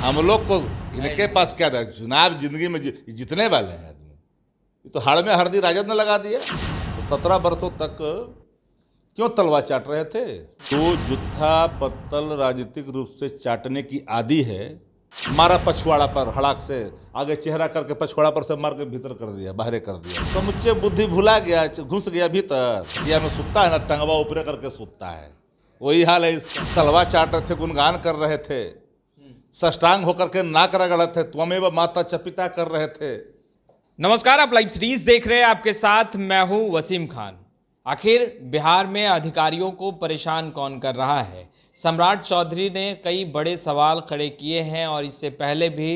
हम लोग को इनके पास क्या था, चुनाव जिंदगी में जीतने वाले हैं आदमी। ये तो हाड़ में हल्दी राजद ने लगा दिया। तो 17 वर्षों तक क्यों तलवार चाट रहे थे? तो जुत्था पत्तल राजनीतिक रूप से चाटने की आदि है। मारा पछवाड़ा पर हड़ाक से, आगे चेहरा करके पछवाड़ा पर से मार के भीतर कर दिया, बाहर कर दिया। समुच्चे बुद्धि भुला गया, घुस गया भीतर। या में सुतता है ना, टंगवा ऊपर करके सुतता है। वही हाल है। तलवार चाट रहे थे, गुणगान कर रहे थे, सष्टांग होकर के नाक रगड़ थे, त्वमेव माता चपिता कर रहे थे। नमस्कार, आप लाइव सीरीज देख रहे हैं। आपके साथ मैं हूं वसीम खान। आखिर बिहार में अधिकारियों को परेशान कौन कर रहा है? सम्राट चौधरी ने कई बड़े सवाल खड़े किए हैं और इससे पहले भी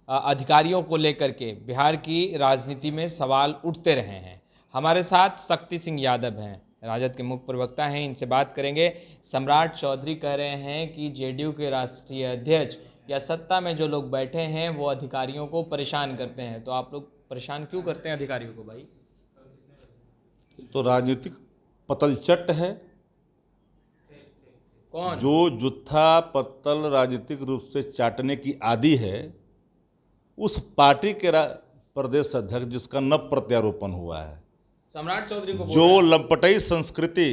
अधिकारियों को लेकर के बिहार की राजनीति में सवाल उठते रहे हैं। हमारे साथ शक्ति सिंह यादव हैं, राजद के मुख्य प्रवक्ता हैं। इनसे बात करेंगे। सम्राट चौधरी कह रहे हैं कि जेडीयू के राष्ट्रीय अध्यक्ष या सत्ता में जो लोग बैठे हैं वो अधिकारियों को परेशान करते हैं। तो आप लोग परेशान क्यों करते हैं अधिकारियों को भाई? तो राजनीतिक पतलचट है। कौन? जो जुत्था पत्तल राजनीतिक रूप से चाटने की आदि है, उस पार्टी के प्रदेश अध्यक्ष जिसका नव प्रत्यारोपण हुआ है, सम्राट चौधरी को जो लंपटई संस्कृति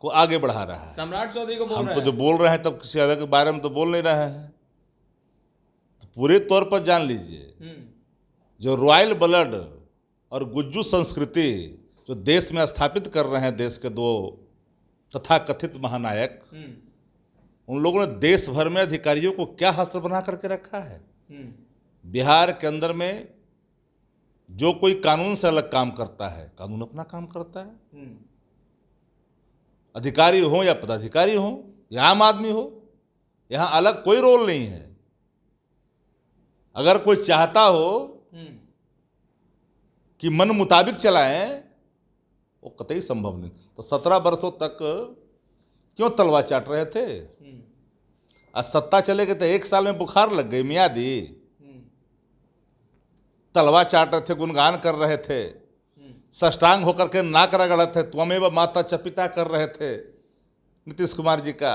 को आगे बढ़ा रहा है। सम्राट चौधरी को बोल हम रहे तो हैं। जो बोल रहे हैं तब किसी अलग के बारे में तो बोल नहीं रहे हैं। तो पूरे तौर पर जान लीजिए, जो रॉयल ब्लड और गुज्जू संस्कृति जो देश में स्थापित कर रहे हैं देश के दो तथाकथित महानायक, उन लोगों ने देश भर में अधिकारियों को क्या हासिल बना करके रखा है। बिहार के अंदर में जो कोई कानून से अलग काम करता है, कानून अपना काम करता है। अधिकारी हो या पदाधिकारी हो या आम आदमी हो, यहां अलग कोई रोल नहीं है। अगर कोई चाहता हो कि मन मुताबिक चलाएं, वो कतई संभव नहीं। तो 17 वर्षों तक क्यों तलवार चाट रहे थे? आज सत्ता चले गए तो 1 साल में बुखार लग गई मियादी। तलवार चाट रहे थे, गुणगान कर रहे थे, सष्टांग होकर के नाक रगड़ थे, त्वमेव माता चपिता कर रहे थे नीतीश कुमार जी का।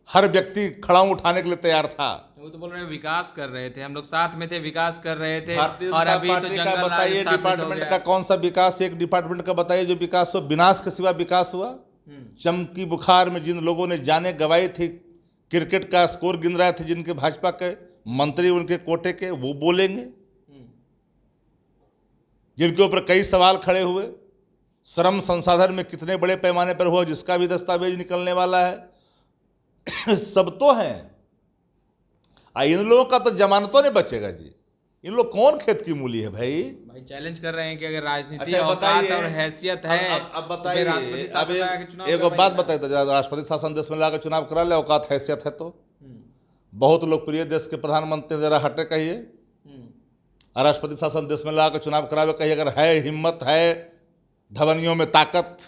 हर व्यक्ति खड़ा उठाने के लिए तैयार था। वो तो बोल रहे हैं विकास कर रहे थे, हम लोग साथ में थे, विकास कर रहे थे। भारतीय और जनता अभी तो पार्टी का जंगल राज बताइए, स्थापित हो डिपार्टमेंट गया। का कौन सा विकास? एक डिपार्टमेंट का बताइए जो विकास हुआ, विनाश के सिवा विकास हुआ। चमकी बुखार में जिन लोगों ने जाने गंवाई थी, क्रिकेट का स्कोर गिन रहे थे जिनके भाजपा के मंत्री, उनके कोटे के, वो बोलेंगे। जिनके ऊपर कई सवाल खड़े हुए, श्रम संसाधन में कितने बड़े पैमाने पर हुआ, जिसका भी दस्तावेज निकलने वाला है। सब तो है। इन लोगों का तो जमानतों नहीं बचेगा जी। इन लोग कौन खेत की मूली है भाई? चैलेंज कर रहे हैं कि अगर राजनीति अच्छा, औकात और हैसियत है। अब बताइए, राष्ट्रपति शासन लगा के चुनाव एक करवाइए। बात बताइए, तो राष्ट्रपति शासन देश में लाकर चुनाव करा ले, औकात हैसियत है तो। बहुत लोकप्रिय देश के प्रधानमंत्री जरा हटे कहिए, राष्ट्रपति शासन देश में लाकर चुनाव करावे कहिए। अगर है हिम्मत, है धवनियों में ताकत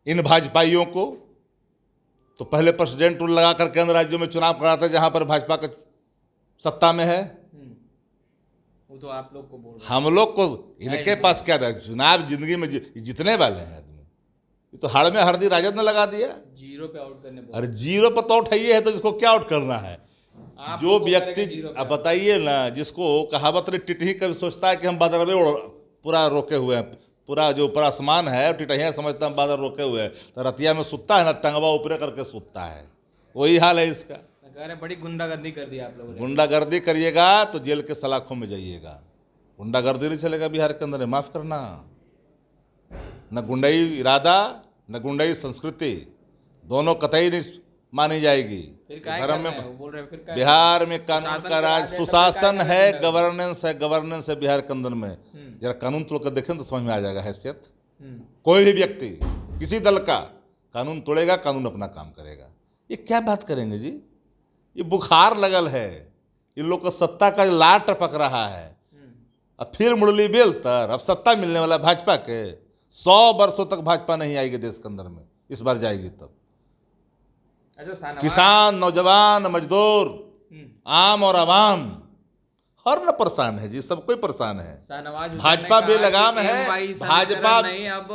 इन भाजपाइयों को, तो पहले प्रेसिडेंट रूल लगा करके अन्य राज्यों में चुनाव कराते जहां पर भाजपा का सत्ता में है। वो तो आप लोग को बोल रहे हैं। हम लोग को इनके पास क्या था, चुनाव जिंदगी में जीतने वाले हैं आदमी। ये तो हाड़ में हल्दी राजद ने लगा दिया। जीरो पे आउट करने बोल अरे जीरो पर तो आउट है तो इसको क्या आउट करना है? आप जो लोग को व्यक्ति, करेगा जीरो पे अब बताइए ना, जिसको कहावत ने टिटही कभी सोचता है कि हम बादल में पूरा रोके हुए हैं, पूरा जो ऊपर आसमान है टिटहिया समझता है बादल रोके हुए हैं, तो रतिया में सुतता है ना, टंगवा ऊपर करके सुतता है। वही हाल है इसका। कह रहे बड़ी गुंडागर्दी कर दी आप लोगों ने। गुंडागर्दी करिएगा तो जेल के सलाखों में जाइएगा। गुंडागर्दी नहीं चलेगा बिहार के अंदर, माफ करना। न गुंडाई इरादा न गुंडाई संस्कृति, दोनों कतई नहीं मानी जाएगी। फिर क्या धर्म कर रहे हैं? में वो बोल रहे हैं फिर क्या? बिहार में कानून शासन का का राज, राज है, तो सुशासन फिर क्या है, है? गवर्नेंस है बिहार के अंदर में। जरा कानून तोड़ कर देखें तो समझ में आ जाएगा हैसियत। कोई भी व्यक्ति किसी दल का कानून तोड़ेगा, कानून अपना काम करेगा। ये क्या बात करेंगे जी? ये बुखार लगल है, इन लोग को सत्ता का लार टपक रहा है। अब फिर मुरली बेल तर, अब सत्ता मिलने वाला भाजपा के। 100 वर्षों तक भाजपा नहीं आएगी देश के अंदर में, इस बार जाएगी तब। अच्छा, किसान, नौजवान, मजदूर, आम और आवाम हर न परेशान है जी, सब कोई परेशान है। शाहनवाज हुसैन ने भाजपा कहा बेलगाम कि है, MY भाजपा नहीं अब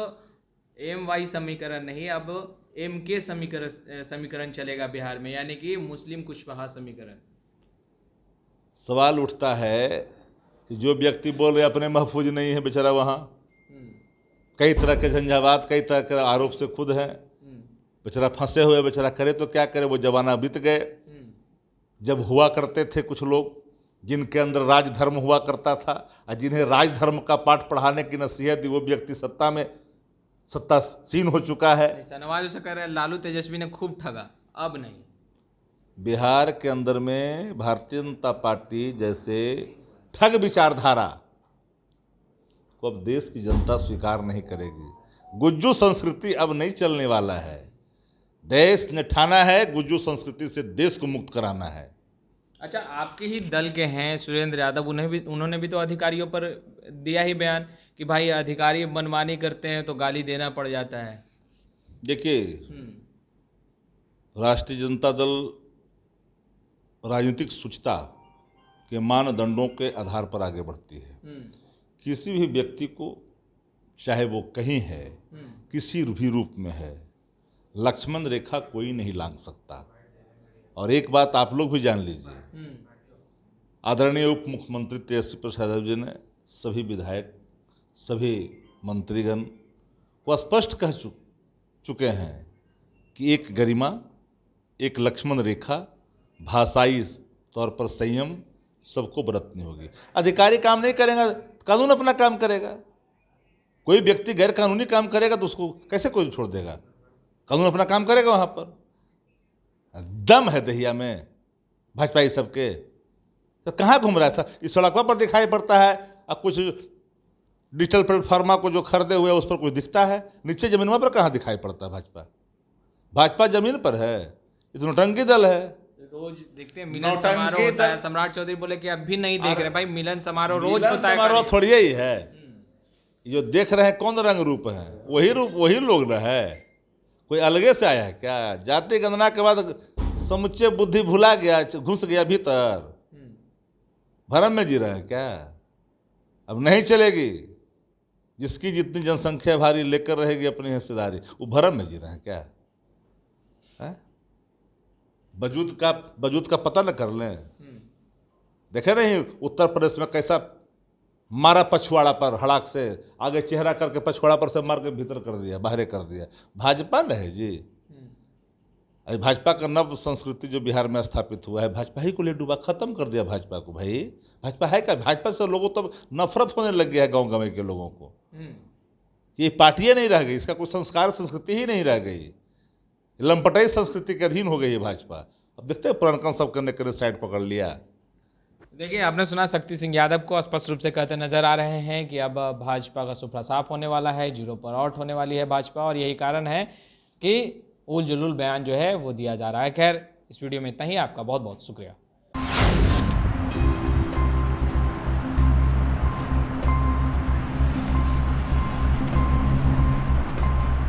एम वाई समीकरण नहीं, अब एम के समीकरण चलेगा बिहार में, यानी कि मुस्लिम कुशवाहा समीकरण। सवाल उठता है कि जो व्यक्ति बोल रहे अपने महफूज नहीं है बेचारा, वहाँ कई तरह के झंझावात, कई तरह के आरोप से खुद है, बेचारा फंसे हुए, बेचारा करे तो क्या करे, वो जमाना बीत गए जब हुआ करते थे कुछ लोग जिनके अंदर राजधर्म हुआ करता था, और जिन्हें राजधर्म का पाठ पढ़ाने की नसीहत दी वो व्यक्ति सत्तासीन हो चुका है। नवाज उसे कह रहे हैं लालू तेजस्वी ने खूब ठगा, अब नहीं। बिहार के अंदर में भारतीय जनता पार्टी जैसे ठग विचारधारा को अब देश की जनता स्वीकार नहीं करेगी। गुज्जू संस्कृति अब नहीं चलने वाला है। देश ने ठाना है गुज्जू संस्कृति से देश को मुक्त कराना है। अच्छा, आपके ही दल के हैं सुरेंद्र यादव, उन्होंने भी तो अधिकारियों पर दिया ही बयान कि भाई अधिकारी मनमानी करते हैं तो गाली देना पड़ जाता है। देखिए, राष्ट्रीय जनता दल राजनीतिक शुचिता के मानदंडों के आधार पर आगे बढ़ती है। किसी भी व्यक्ति को, चाहे वो कहीं है, किसी भी रूप में है, लक्ष्मण रेखा कोई नहीं लांघ सकता। और एक बात आप लोग भी जान लीजिए, आदरणीय उप मुख्यमंत्री तेजस्वी प्रसाद यादव जी ने सभी विधायक, सभी मंत्रीगण को स्पष्ट कह चुके हैं कि एक गरिमा, एक लक्ष्मण रेखा, भाषाई तौर पर संयम सबको बरतनी होगी। अधिकारी काम नहीं करेगा, कानून अपना काम करेगा। कोई व्यक्ति गैर कानूनी काम करेगा तो उसको कैसे कोई छोड़ देगा? कानून अपना काम करेगा। वहाँ पर दम है दहिया में भाजपाई सबके, तो कहाँ घूम रहा था? इस सड़कों पर दिखाई पड़ता है, और कुछ डिजिटल प्लेटफार्मा को जो खरीदे हुए उस पर कुछ दिखता है, नीचे जमीन पर कहाँ दिखाई पड़ता है? भाजपा जमीन पर है। ये तो नौटंकी दल है। रोज देखते हैं मिलन समारोह होता है। सम्राट चौधरी बोले कि अब भी नहीं देख रहे। भाई मिलन समारोह रोज होता है। समारोह थोड़ी ही है। जो देख रहे हैं कौन रंग रूप है? वही लोग ना है। कोई अलगे से आया है क्या? जाति गणना के बाद समुच्चय बुद्धि भुला गया, घुस गया भीतर, भरम में जी रहे हैं क्या? अब नहीं चलेगी। जिसकी जितनी जनसंख्या भारी लेकर रहेगी अपनी हिस्सेदारी, वो भरम में जी रहे हैं क्या? वजूद का पता न कर लें। देखे नहीं उत्तर प्रदेश में कैसा मारा पछवाड़ा पर, हड़ाक से आगे चेहरा करके पछवाड़ा पर से मार के भीतर कर दिया, बाहर कर दिया। भाजपा न है जी। अरे भाजपा का नव संस्कृति जो बिहार में स्थापित हुआ है, भाजपा ही को ले डूबा, खत्म कर दिया भाजपा को। भाई भाजपा है क्या? भाजपा से लोगों तो नफरत होने लग गया है गाँव गाँव के लोगों को। ये पार्टियाँ नहीं रह गई, इसका कोई संस्कार संस्कृति ही नहीं रह गई। लंपटाई संस्कृति के अधीन हो गई है भाजपा। अब देखते हैं पुरानका सब करने के साइड पकड़ लिया। देखिए, आपने सुना शक्ति सिंह यादव को स्पष्ट रूप से कहते नजर आ रहे हैं कि अब भाजपा का सुपड़ा साफ होने वाला है, जीरो पर आउट होने वाली है भाजपा, और यही कारण है कि उल जुलूल बयान जो है वो दिया जा रहा है। खैर, इस वीडियो में इतना ही। आपका बहुत बहुत शुक्रिया।